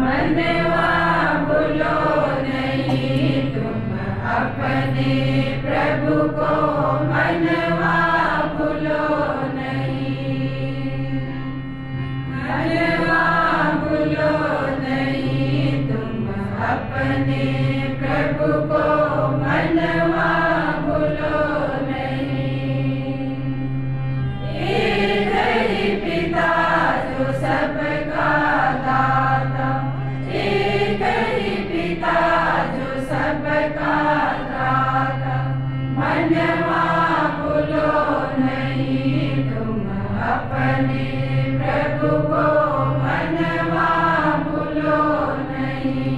मनवा भूलो नहीं तुम अपने प्रभु को, मनवा भूलो नहीं, मनवा भूलो नहीं तुम अपने प्रभु को, मनवा भूलो नहीं। एक ही पिता जो सबका दाता, एक ही पिता जो सबका दाता, मनवा भूलो नहीं तुम अपने प्रभु को, मनवा भूलो नहीं।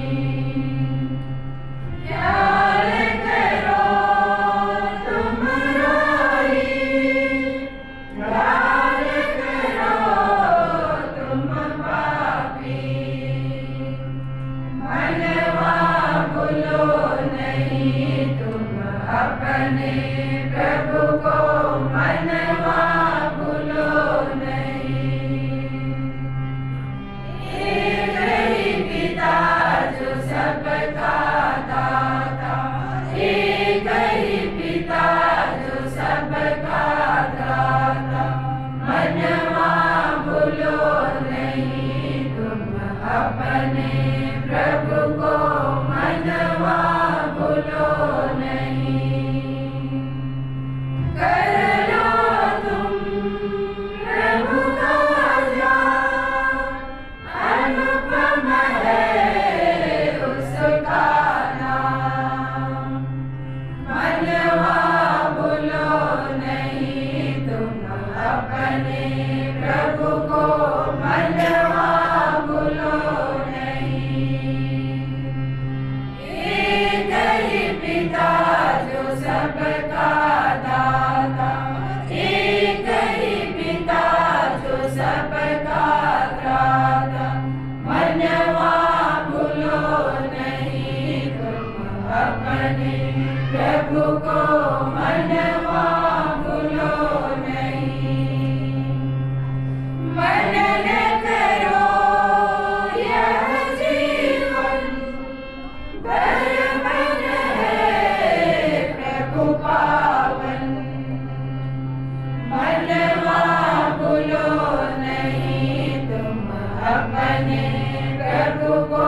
प्यार करो तुम रोई, प्यार करो तुम पापी, मनवा भूलो नहीं तुम अपने प्रभु को, मनवा भूलो नहीं। एक ही पिता जो सबका दाता, एक ही पिता जो सबका दाता, मनवा भूलो नहीं तुम अपने प्रभु को, मनवा भूलो नहीं। कर लो तुम प्रभु का ध्यान, अनुपम है उसका नाम, मनवा भूलो नहीं तुम अपने प्रभु को, मनवा भूलो नहीं। एक ही पिता जो सबका दाता, एक ही पिता जो सबका दाता, मनवा भूलो नहीं तुम अपने प्रभु को, मनवा भूलो नहीं। मनन करो यह जीवन, बरमन है प्रभु पावन, मनवा भूलो नहीं तुम अपने प्रभु को,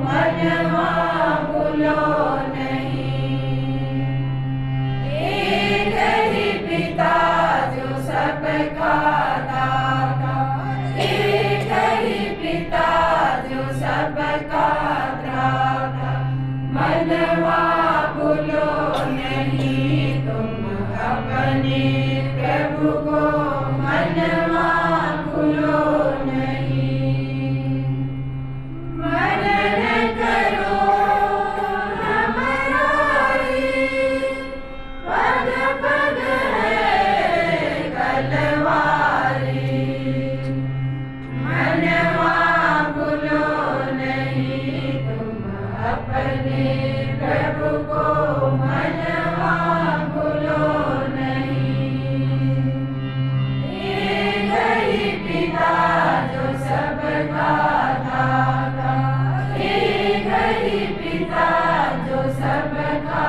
मनवा भूलो नहीं। एक ही पिता जो सबका दाता, एक ही पिता जो सबका दाता, मनवा भूलो नहीं तुम अपने प्रभु को, मनवा भूलो नहीं। मनन करो हमरारी, पग पग है तलवारी, मनवा भूलो नहीं तुम अपने प्रभु को, मनवा भूलो नहीं। एक ही पिता जो सबका दाता, एक ही पिता जो सबका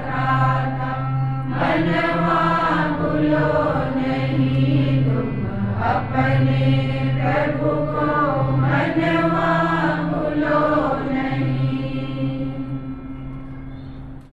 दाता, मनवा भूलो नहीं तुम अपने प्रभु को,